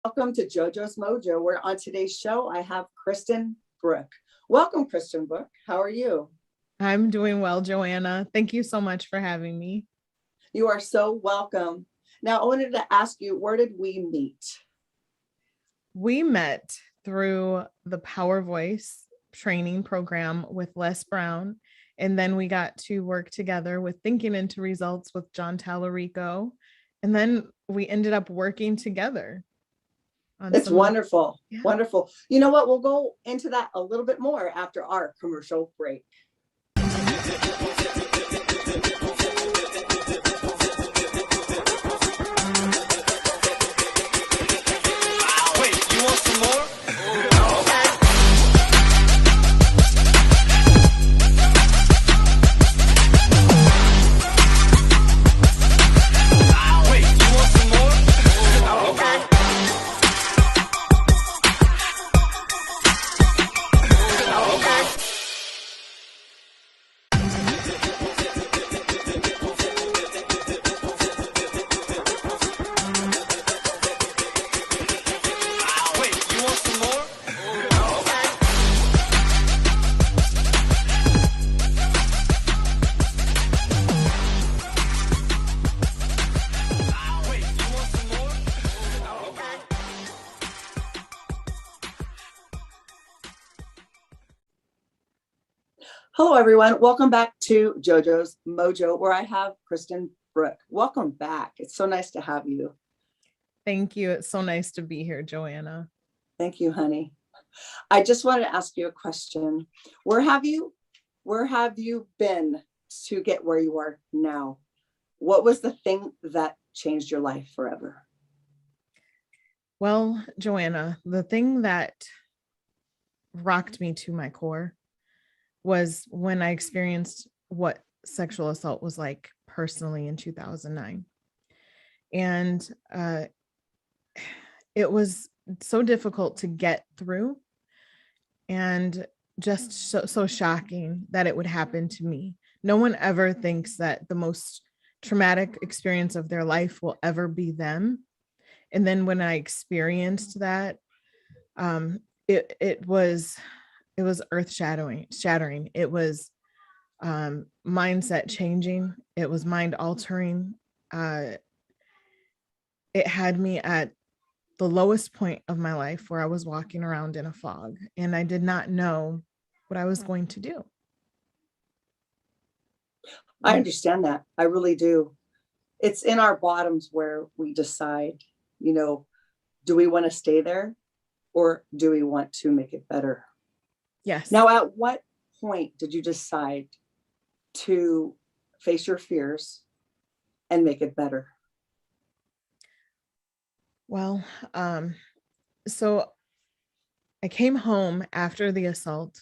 Welcome to Jojo'S Mojo, where on today's show, I have Kristin, Brooke. Welcome, Kristin, Brooke. How are you? I'm doing well, Joanna. Thank you so much for having me. You are so welcome. Now, I wanted to ask you, where did we meet? We met through the Power Voice training program with Les Brown, and then we got to work together with Thinking into Results with John Tallarico, and then we ended up working together. It's wonderful. Yeah. Wonderful. You know what? We'll go into that a little bit more after our commercial break. Hello, everyone. Welcome back to Jojo'S Mojo, where I have Kristin, Brooke. Welcome back. It's so nice to have you. Thank you. It's so nice to be here, Joanna. Thank you, honey. I just wanted to ask you a question. Where have you been to get where you are now? What was the thing that changed your life forever? Well, Joanna, the thing that rocked me to my core was when I experienced what sexual assault was like personally in 2009. And it was so difficult to get through and just so shocking that it would happen to me. No one ever thinks that the most traumatic experience of their life will ever be them. And then when I experienced that, it was earth shattering. It was mindset changing. It was mind altering. It had me at the lowest point of my life where I was walking around in a fog and I did not know what I was going to do. I understand that. I really do. It's in our bottoms where we decide, do we want to stay there or do we want to make it better? Yes. Now, at what point did you decide to face your fears and make it better? Well, so I came home after the assault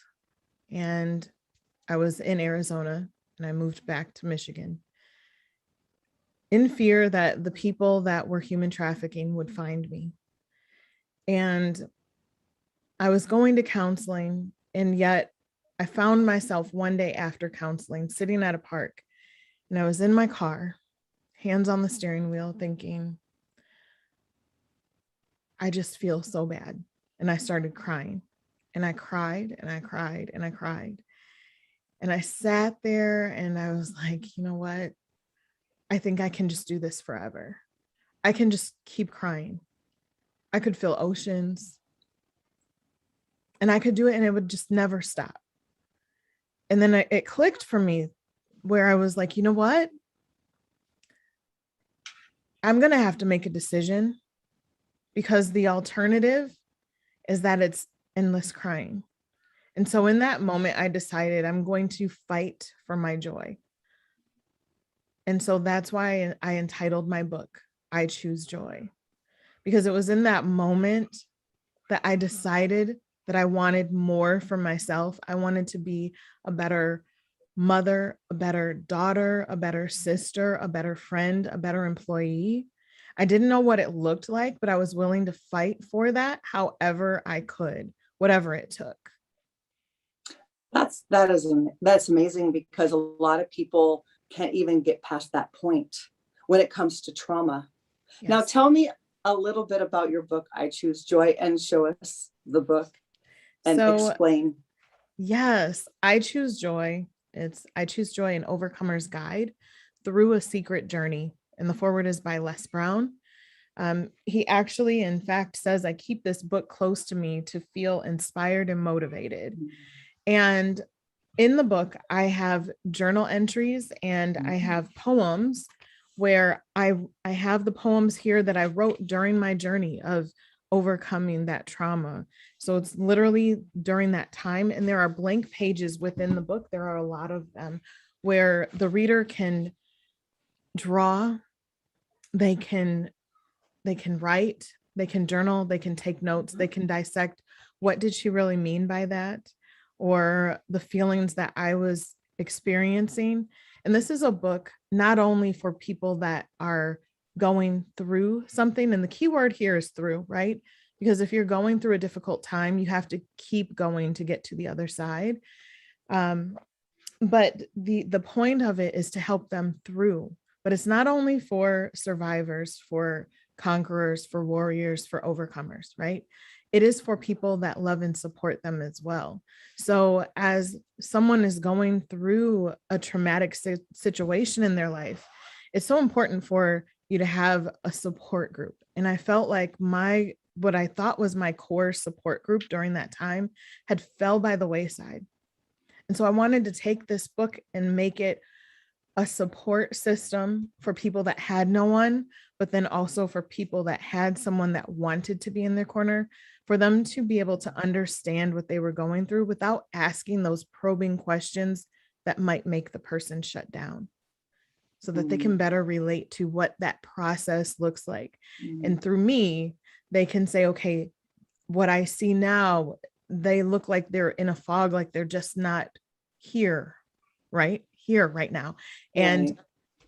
and I was in Arizona and I moved back to Michigan in fear that the people that were human trafficking would find me. And I was going to counseling, and yet I found myself one day after counseling sitting at a park, and I was in my car, hands on the steering wheel, thinking, I just feel so bad. And I started crying, and I cried and I cried and I cried. And I sat there and I was like, you know what? I think I can just do this forever. I can just keep crying. I could fill oceans and I could do it and it would just never stop. And then it clicked for me where I was like, you know what? I'm going to have to make a decision because the alternative is that it's endless crying. And so in that moment, I decided I'm going to fight for my joy. And so that's why I entitled my book, I Choose Joy, because it was in that moment that I decided that I wanted more for myself. I wanted to be a better mother, a better daughter, a better sister, a better friend, a better employee. I didn't know what it looked like, but I was willing to fight for that however I could, whatever it took. That's amazing, because a lot of people can't even get past that point when it comes to trauma. Yes. Now tell me a little bit about your book, I Choose Joy, and show us the book and So explain. yes, I Choose Joy. It's I Choose Joy, an Overcomer's Guide Through a Secret Journey. And the foreword is by Les Brown. He actually, in fact, says, I keep this book close to me to feel inspired and motivated. And in the book, I have journal entries and I have poems where I have the poems here that I wrote during my journey of overcoming that trauma. So it's literally during that time. And there are blank pages within the book. There are a lot of them where the reader can draw, they can write, they can journal, they can take notes, they can dissect what did she really mean by that, or the feelings that I was experiencing. And this is a book not only for people that are going through something, and the key word here is through, right? Because if you're going through a difficult time, you have to keep going to get to the other side. But the point of it is to help them through. But it's not only for survivors, for conquerors, for warriors, for overcomers, right? It is for people that love and support them as well. So as someone is going through a traumatic situation in their life, it's so important for you to have a support group. And I felt like what I thought was my core support group during that time had fell by the wayside. And so I wanted to take this book and make it a support system for people that had no one, but then also for people that had someone that wanted to be in their corner, for them to be able to understand what they were going through without asking those probing questions that might make the person shut down, so that they can better relate to what that process looks like. And through me, they can say, okay, what I see now, they look like they're in a fog, like they're just not here, right? Here right now. And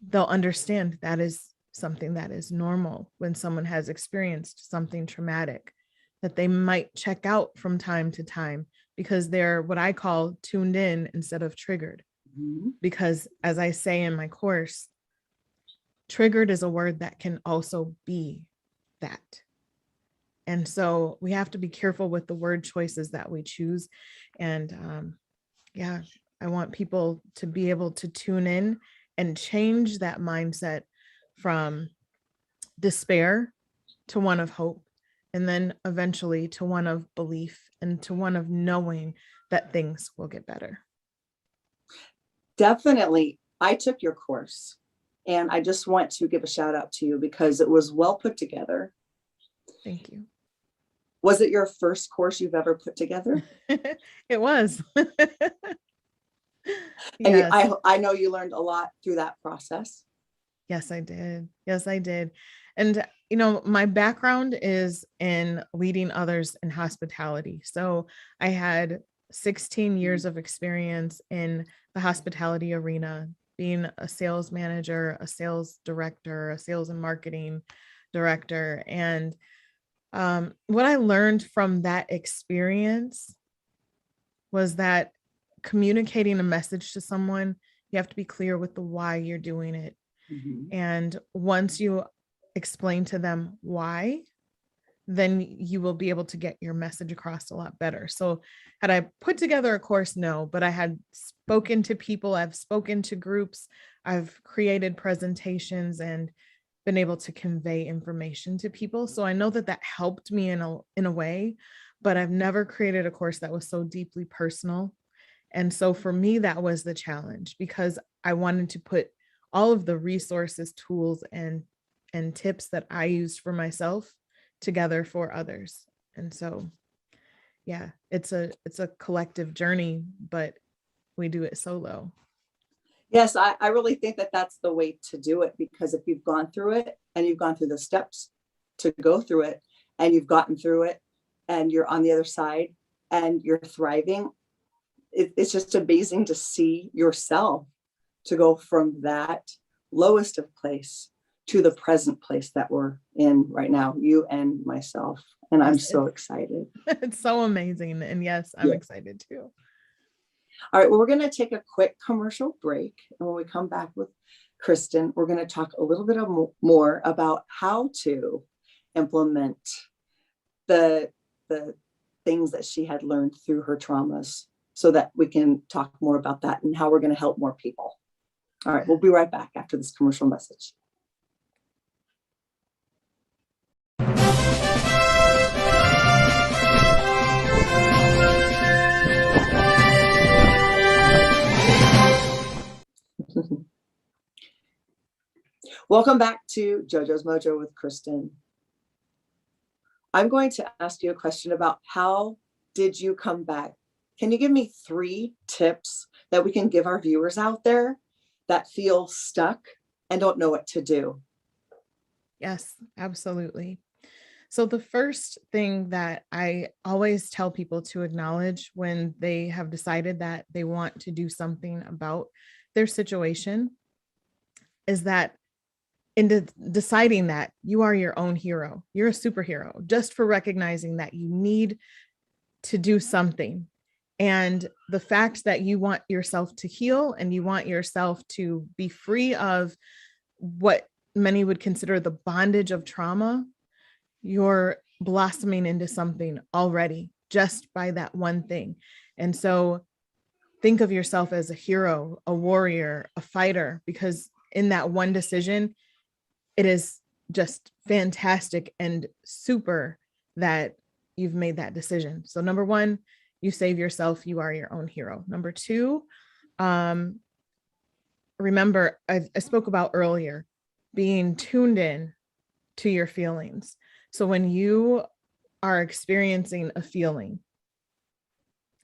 they'll understand that is something that is normal when someone has experienced something traumatic, that they might check out from time to time because they're what I call tuned in instead of triggered. Because as I say in my course, triggered is a word that can also be that. And so we have to be careful with the word choices that we choose. And I want people to be able to tune in and change that mindset from despair to one of hope, and then eventually to one of belief and to one of knowing that things will get better. Definitely. I took your course and I just want to give a shout out to you because it was well put together. Thank you. Was it your first course you've ever put together? It was. And Yes. I know you learned a lot through that process. Yes, I did. Yes, I did. And, my background is in leading others in hospitality. So I had 16 years of experience in the hospitality arena, being a sales manager, a sales director, a sales and marketing director. And what I learned from that experience was that communicating a message to someone, you have to be clear with the why you're doing it. And once you explain to them why, then you will be able to get your message across a lot better. So had I put together a course? No, but I had spoken to people, I've spoken to groups, I've created presentations and been able to convey information to people. So I know that helped me in a way, but I've never created a course that was so deeply personal. And so for me, that was the challenge, because I wanted to put all of the resources, tools, and tips that I used for myself together for others. And so, yeah, it's a collective journey, but we do it solo. Yes, I really think that that's the way to do it, because if you've gone through it and you've gone through the steps to go through it and you've gotten through it and you're on the other side and you're thriving, it's just amazing to see yourself to go from that lowest of place to the present place that we're in right now, you and myself. And I'm so excited. It's so amazing. And yes, I'm excited too. All right, well, we're going to take a quick commercial break. And when we come back with Kristin, we're going to talk a little bit more about how to implement the things that she had learned through her traumas, so that we can talk more about that and how we're going to help more people. All right, we'll be right back after this commercial message. Welcome back to Jojo's Mojo with Kristin. I'm going to ask you a question about how did you come back? Can you give me 3 tips that we can give our viewers out there that feel stuck and don't know what to do? Yes, absolutely. So the first thing that I always tell people to acknowledge when they have decided that they want to do something about their situation is that in deciding that you are your own hero, you're a superhero, just for recognizing that you need to do something. And the fact that you want yourself to heal and you want yourself to be free of what many would consider the bondage of trauma, you're blossoming into something already just by that one thing. And so think of yourself as a hero, a warrior, a fighter, because in that one decision, it is just fantastic and super that you've made that decision. So number 1, you save yourself, you are your own hero. Number 2, remember, I spoke about earlier, being tuned in to your feelings. So when you are experiencing a feeling,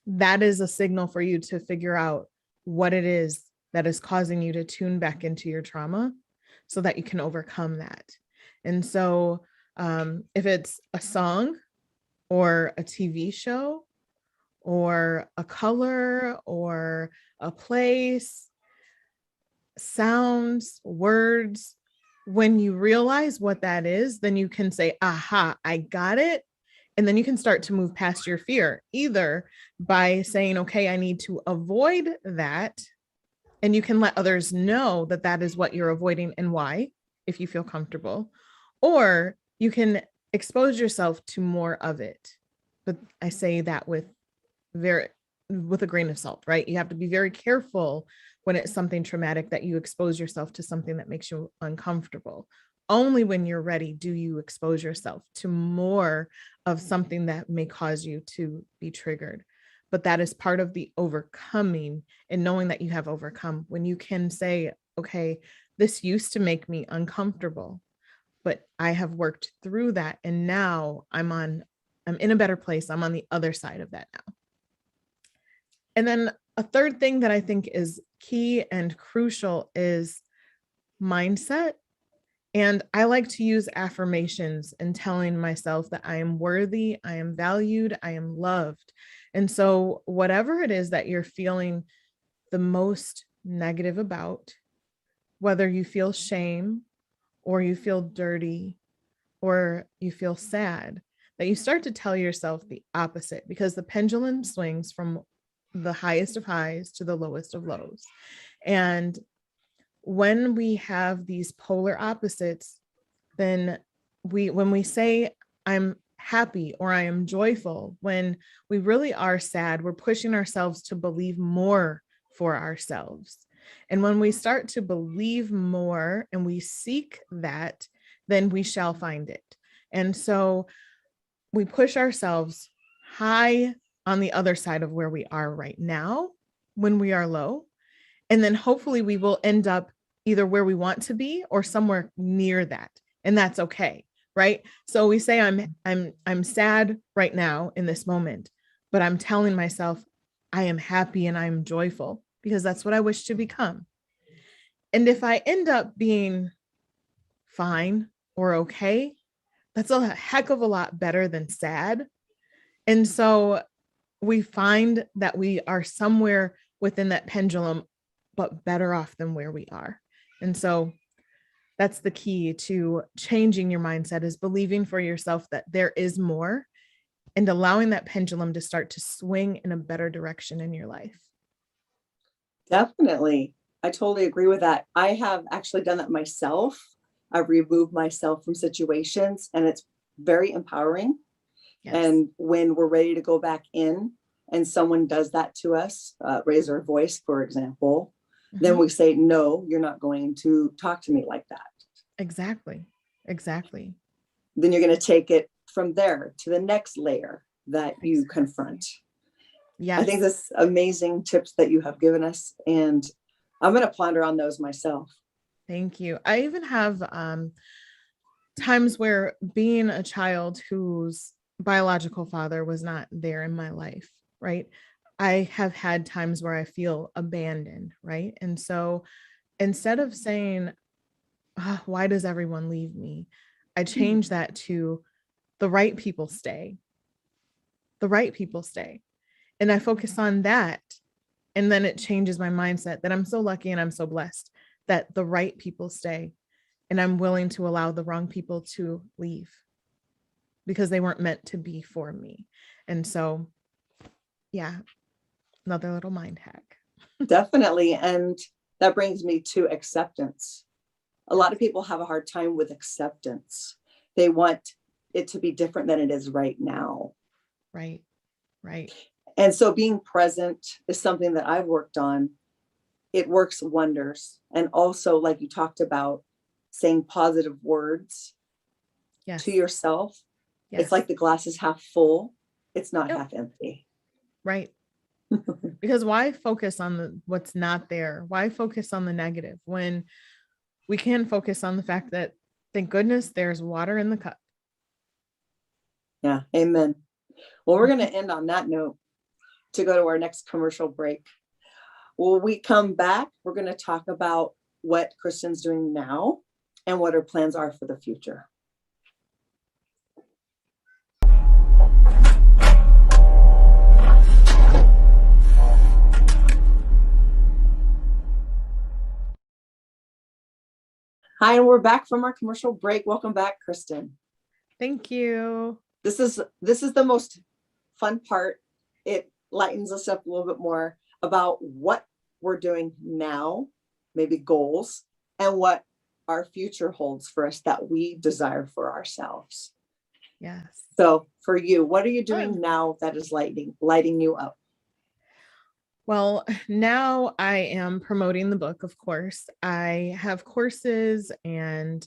that is a signal for you to figure out what it is that is causing you to tune back into your trauma so that you can overcome that. And so if it's a song or a TV show or a color or a place, sounds, words, when you realize what that is, then you can say, aha, I got it. And then you can start to move past your fear, either by saying, okay, I need to avoid that. And you can let others know that that is what you're avoiding and why, if you feel comfortable, or you can expose yourself to more of it. But I say that with a grain of salt, right? You have to be very careful when it's something traumatic that you expose yourself to something that makes you uncomfortable. Only when you're ready do you expose yourself to more of something that may cause you to be triggered. But that is part of the overcoming and knowing that you have overcome, when you can say, okay, this used to make me uncomfortable, but I have worked through that. And now I'm in a better place. I'm on the other side of that now. And then a third thing that I think is key and crucial is mindset. And I like to use affirmations and telling myself that I am worthy, I am valued, I am loved. And so whatever it is that you're feeling the most negative about, whether you feel shame or you feel dirty or you feel sad, that you start to tell yourself the opposite, because the pendulum swings from the highest of highs to the lowest of lows. And when we have these polar opposites, then when we say I'm happy or I am joyful, when we really are sad, we're pushing ourselves to believe more for ourselves. And when we start to believe more and we seek that, then we shall find it. And so we push ourselves high on the other side of where we are right now when we are low. And then hopefully we will end up either where we want to be or somewhere near that. And that's okay, right? So we say I'm sad right now in this moment, but I'm telling myself I am happy and I'm joyful, because that's what I wish to become. And if I end up being fine or okay, that's a heck of a lot better than sad. And so we find that we are somewhere within that pendulum, but better off than where we are. And so that's the key to changing your mindset, is believing for yourself that there is more and allowing that pendulum to start to swing in a better direction in your life. Definitely. I totally agree with that. I have actually done that myself. I've removed myself from situations, and it's very empowering. Yes. And when we're ready to go back in and someone does that to us, raise our voice, for example, then we say, no, you're not going to talk to me like that. Exactly. Exactly. Then you're going to take it from there to the next layer that you confront. Yes. I think that's amazing tips that you have given us. And I'm going to ponder on those myself. Thank you. I even have times where being a child whose biological father was not there in my life, right? I have had times where I feel abandoned, right? And so instead of saying, why does everyone leave me? I change that to the right people stay. The right people stay. And I focus on that. And then it changes my mindset that I'm so lucky and I'm so blessed that the right people stay. And I'm willing to allow the wrong people to leave because they weren't meant to be for me. And so, yeah, another little mind hack. Definitely. And that brings me to acceptance. A lot of people have a hard time with acceptance. They want it to be different than it is right now. Right. Right. And so being present is something that I've worked on. It works wonders. And also, like you talked about, saying positive words to yourself. Yes. It's like the glass is half full. It's not half empty. Right. Because why focus on what's not there? Why focus on the negative when we can focus on the fact that, thank goodness, there's water in the cup. Yeah. Amen. Well, we're going to end on that note to go to our next commercial break. When we come back, we're going to talk about what Kristin's doing now and what her plans are for the future. Hi, and we're back from our commercial break. Welcome back, Kristin. Thank you. This is the most fun part. It lightens us up a little bit more about what we're doing now, maybe goals, and what our future holds for us that we desire for ourselves. Yes. So for you, what are you doing now that is lighting you up? Well, now I am promoting the book, of course. I have courses and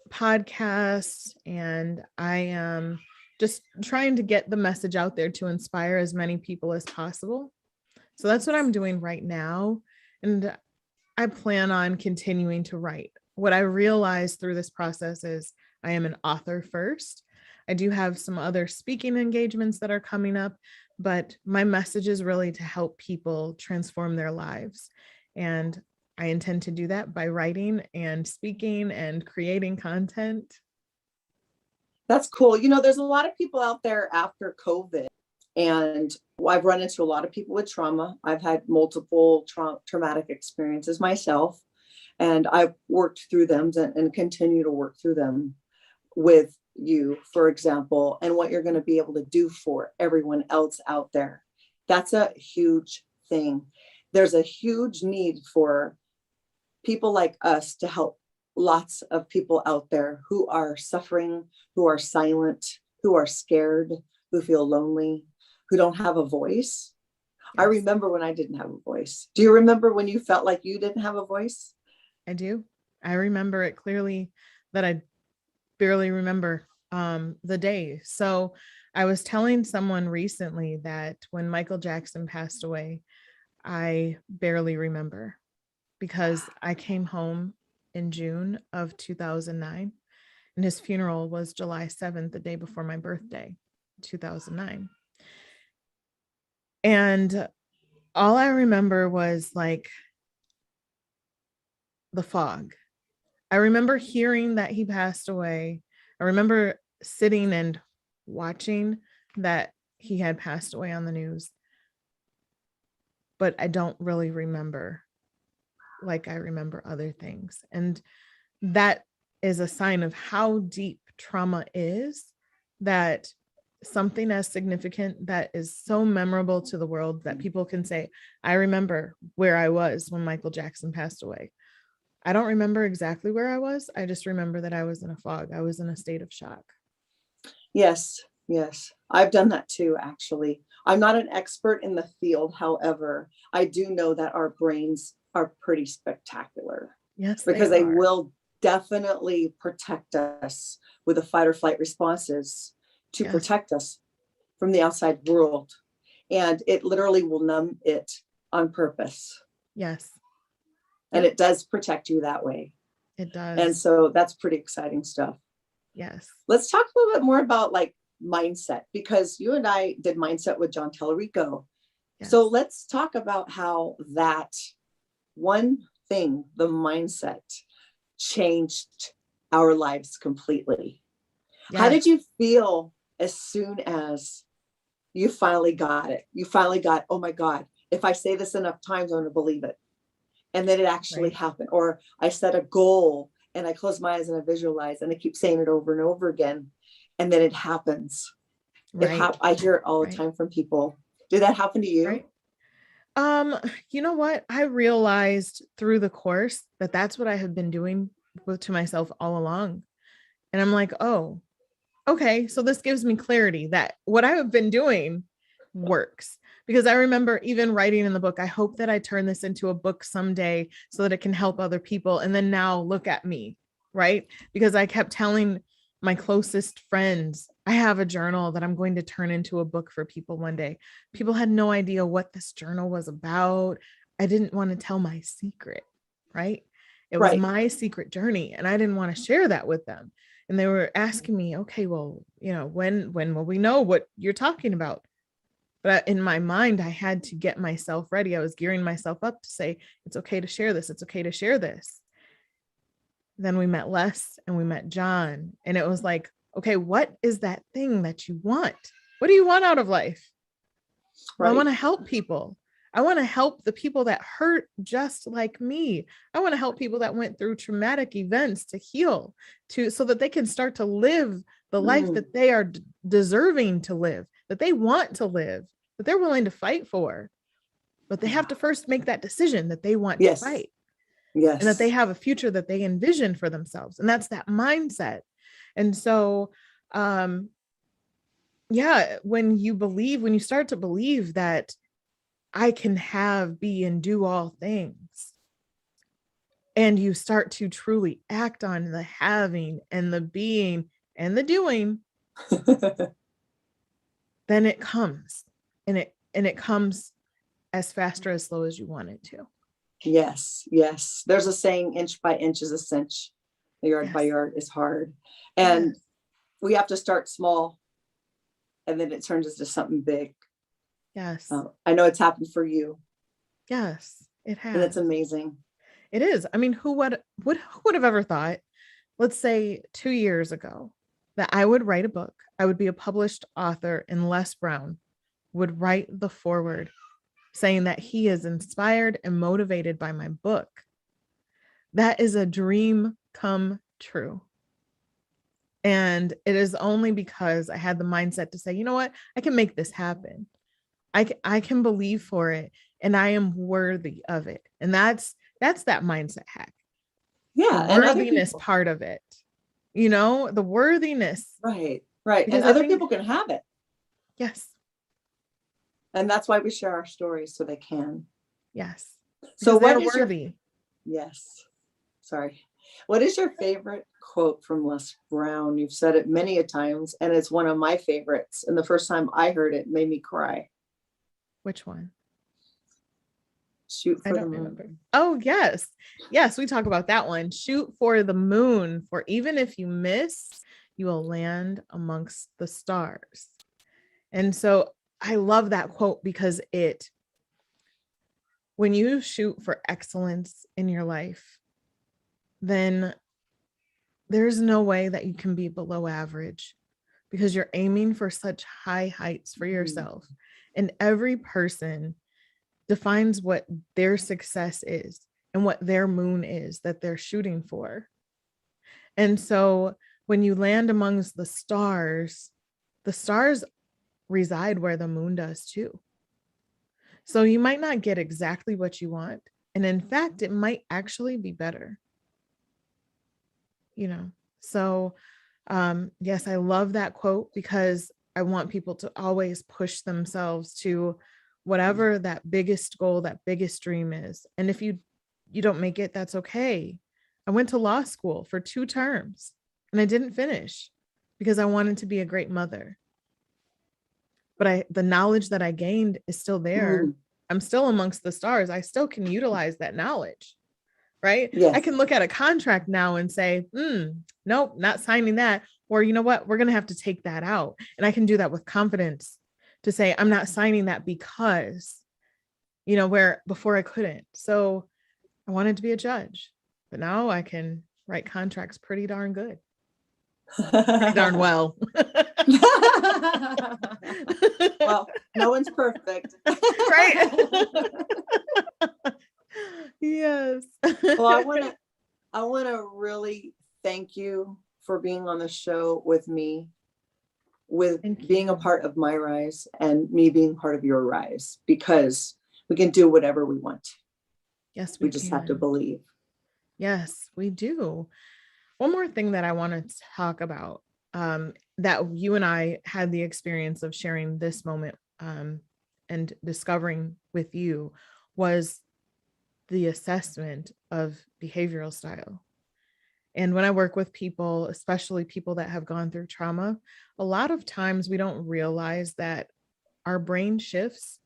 podcasts, and I am just trying to get the message out there to inspire as many people as possible. So that's what I'm doing right now. And I plan on continuing to write. What I realized through this process is I am an author first. I do have some other speaking engagements that are coming up, but my message is really to help people transform their lives. And I intend to do that by writing and speaking and creating content. That's cool. You know, there's a lot of people out there after COVID, and I've run into a lot of people with trauma. I've had multiple traumatic experiences myself, and I've worked through them and continue to work through them with you, for example, and what you're going to be able to do for everyone else out there. That's a huge thing. There's a huge need for people like us to help lots of people out there who are suffering, who are silent, who are scared, who feel lonely, who don't have a voice. Yes. I remember when I didn't have a voice. Do you remember when you felt like you didn't have a voice? I do. I remember it clearly that I barely remember the day. So I was telling someone recently that when Michael Jackson passed away, I barely remember because I came home in June of 2009 and his funeral was July 7th, the day before my birthday, 2009. And all I remember was like the fog. I remember hearing that he passed away. I remember sitting and watching that he had passed away on the news, but I don't really remember like I remember other things. And that is a sign of how deep trauma is, that something as significant that is so memorable to the world that people can say, I remember where I was when Michael Jackson passed away. I don't remember exactly where I was. I just remember that I was in a fog. I was in a state of shock. Yes, yes. I've done that too, actually. I'm not an expert in the field. However, I do know that our brains are pretty spectacular Yes, they because they are. will definitely protect us with the fight or flight responses to Yes, protect us from the outside world. And it literally will numb it on purpose. yes, And yep, it does protect you that way. it And does. so that's pretty exciting stuff. Yes, Let's talk a little bit more about like mindset, because you and I did mindset with John Tellerico. yes, So let's talk about how that one thing, the mindset, changed our lives completely. How did yes, you feel as soon as you finally got it? You finally got, oh my God, if I say this enough times, I'm going to believe it. And then it actually right, happened. Or I set a goal and I close my eyes and I visualize and I keep saying it over and over again. And then it happens. right, I hear it all the right, time from people. Did that happen to you? right. You know what? I realized through the course that that's what I have been doing to myself all along. And I'm like, oh, okay, so this gives me clarity that what I have been doing works. Because I remember even writing in the book, I hope that I turn this into a book someday so that it can help other people. And then now look at me, right? Because I kept telling my closest friends, I have a journal that I'm going to turn into a book for people one day. People had no idea what this journal was about. I didn't want to tell my secret, right? It was Right. my secret journey, and I didn't want to share that with them. And they were asking me, okay, well, when will we know what you're talking about? But in my mind, I had to get myself ready. I was gearing myself up to say, it's okay to share this. It's okay to share this. Then we met Les and we met John. And it was like, okay, what is that thing that you want? What do you want out of life? Well, I Right. want to help people. I want to help the people that hurt just like me. I want to help people that went through traumatic events to heal, so that they can start to live the life Mm, that they are deserving to live, that they want to live, that they're willing to fight for. But they have yeah. to first make that decision that they want to Yes. fight and that they Yes. have a future that they envision for themselves. And that's that mindset. And so, um, yeah, when you start to believe that I can have, be, and do all things, and you start to truly act on the having and the being and the doing, then it comes, and it comes as fast or as slow as you want it to. Yes. Yes. There's a saying, inch by inch is a cinch. Yard by Yes. yard is hard. And Yes. we have to start small and then it turns into something big. Yes. I know it's happened for you Yes. It and it's has. amazing. It is. I mean, who would have ever thought, let's say 2 years ago, that I would write a book, I would be a published author, and Les Brown would write the foreword saying that he is inspired and motivated by my book. That is a dream come true. And it is only because I had the mindset to say, you know what, I can make this happen. I can believe for it, and I am worthy of it. And that's that mindset hack. The Yeah. And other worthiness people. part of it, the worthiness, Right. Right. And because I other think, people can have it. yes, And that's why we share our stories so they can. yes, So because what they're is your, worthy. yes, sorry. What is your favorite quote from Les Brown? You've said it many a times and it's one of my favorites. And the first time I heard it made me cry. Which one? Shoot I for the don't remember. moon. Oh, yes. Yes, we talk about that one. Shoot for the moon, for even if you miss, you will land amongst the stars. And so I love that quote because when you shoot for excellence in your life, then there's no way that you can be below average because you're aiming for such high heights for Mm. yourself. And every person defines what their success is and what their moon is that they're shooting for. And so when you land amongst the stars reside where the moon does too. So you might not get exactly what you want. And in fact, it might actually be better. You know, so Yes, I love that quote because I want people to always push themselves to whatever that biggest goal, that biggest dream is. And if you don't make it, that's okay. I went to law school for 2 terms and I didn't finish because I wanted to be a great mother. But the knowledge that I gained is still there. Mm, I'm still amongst the stars. I still can utilize that knowledge, right? I yes. can look at a contract now and say, nope, not signing that. Or you know what, we're going to have to take that out. And I can do that with confidence to say, I'm not signing that because, where before I couldn't. So I wanted to be a judge, but now I can write contracts pretty darn good, pretty darn well. Well, no one's perfect. Right. Yes. Well, I want to really thank you for being on the show with me, with Thank being a you. part of my rise and me being part of your rise, because we can do whatever we want. Yes, We we just have to can. believe. Yes, we do. One more thing that I want to talk about, that you and I had the experience of sharing this moment, and discovering with you, was the assessment of behavioral style. And when I work with people, especially people that have gone through trauma, a lot of times we don't realize that our brain shifts,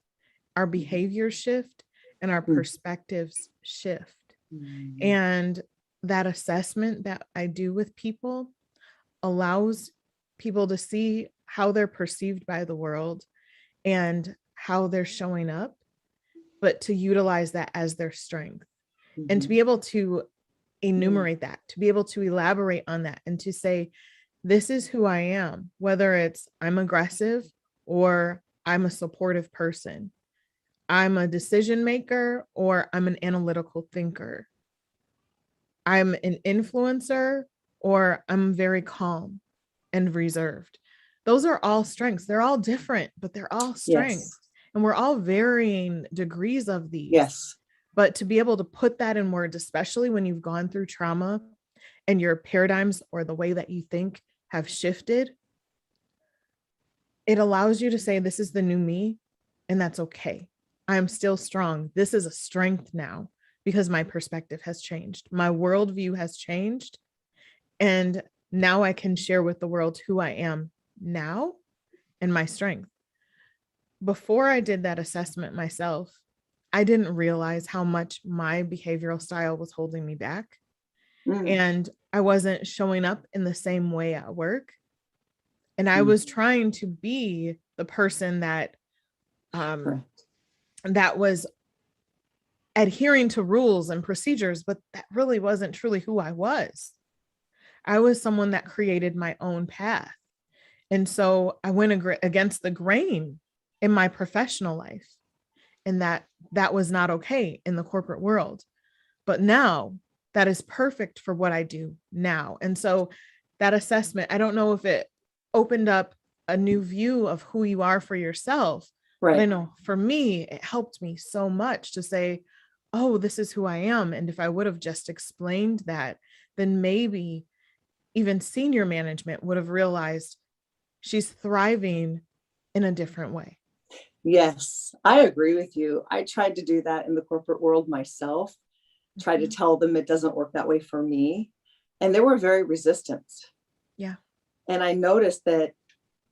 our behavior shift, and our perspectives shift. Mm. And that assessment that I do with people allows people to see how they're perceived by the world and how they're showing up, but to utilize that as their strength and to be able to enumerate that, to be able to elaborate on that and to say, this is who I am, whether it's I'm aggressive or I'm a supportive person. I'm a decision maker or I'm an analytical thinker. I'm an influencer or I'm very calm and reserved. Those are all strengths. They're all different, but they're all strengths. Yes. And we're all varying degrees of these. Yes. But to be able to put that in words, especially when you've gone through trauma and your paradigms or the way that you think have shifted, it allows you to say, this is the new me, and that's okay. I'm still strong. This is a strength now because my perspective has changed. My worldview has changed. And now I can share with the world who I am now and my strength. Before I did that assessment myself, I didn't realize how much my behavioral style was holding me back. Mm. And I wasn't showing up in the same way at work. And I Mm. was trying to be the person that Correct. that was adhering to rules and procedures, but that really wasn't truly who I was. I was someone that created my own path. And so I went against the grain in my professional life. And that was not okay in the corporate world. But now that is perfect for what I do now. And so that assessment, I don't know if it opened up a new view of who you are for yourself, but I Right. know for me, it helped me so much to say, oh, this is who I am. And if I would have just explained that, then maybe even senior management would have realized she's thriving in a different way. Yes, I agree with you. I tried to do that in the corporate world myself, tried to tell them it doesn't work that way for me. And they were very resistant. Yeah. And I noticed that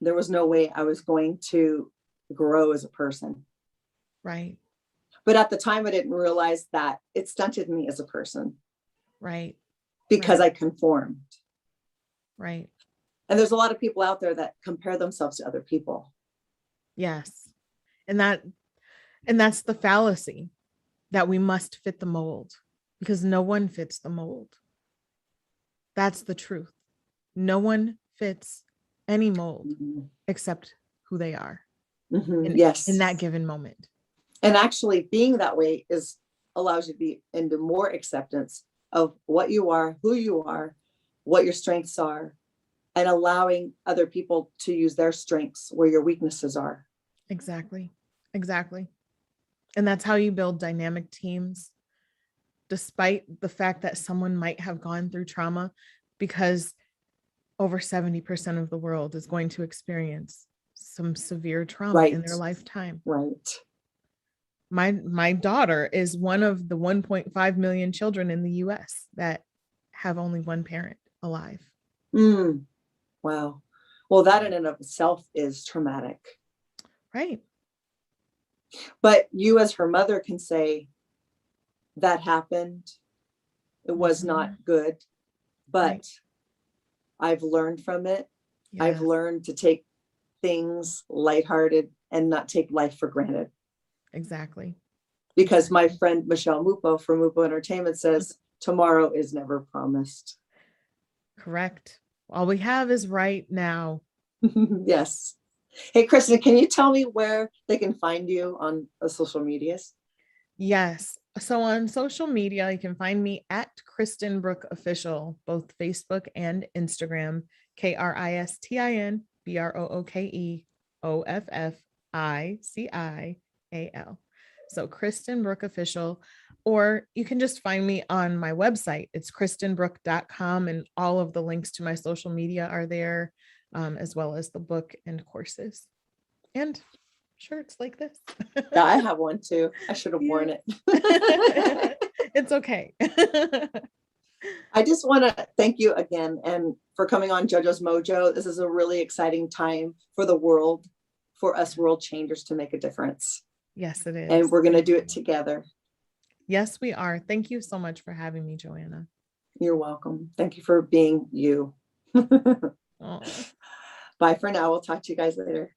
there was no way I was going to grow as a person. Right. But at the time, I didn't realize that it stunted me as a person Right. because Right. I conformed. Right. And there's a lot of people out there that compare themselves to other people. Yes. And that's the fallacy, that we must fit the mold, because no one fits the mold. That's the truth. No one fits any mold except who they are Yes. in that given moment. And actually being that way allows you to be into more acceptance of what you are, who you are, what your strengths are, and allowing other people to use their strengths where your weaknesses are. Exactly. Exactly. And that's how you build dynamic teams, despite the fact that someone might have gone through trauma, because over 70% of the world is going to experience some severe trauma Right. in their lifetime. Right. My daughter is one of the 1.5 million children in the US that have only one parent alive. Wow. Well, that in and of itself is traumatic. Right. But you as her mother can say that happened. It was not good, but I've learned from it. I've learned to take things lighthearted and not take life for granted. Exactly. Because my friend Michelle Mupo from Mupo Entertainment says tomorrow is never promised. Correct. All we have is right now. Yes. Hey, Kristin, can you tell me where they can find you on the social medias? Yes. So on social media, you can find me at Kristin Brooke Official, both Facebook and Instagram, KristinBrookeofficial. So Kristin Brooke Official, or you can just find me on my website. It's kristinbrooke.com, and all of the links to my social media are there, as well as the book and courses and shirts like this. Yeah, I have one too. I should have worn it. It's okay. I just want to thank you again and for coming on JoJo's Mojo. This is a really exciting time for the world, for us world changers to make a difference. Yes, it is. And we're going to do it together. Yes, we are. Thank you so much for having me, Joanna. You're welcome. Thank you for being you. Bye for now. We'll talk to you guys later.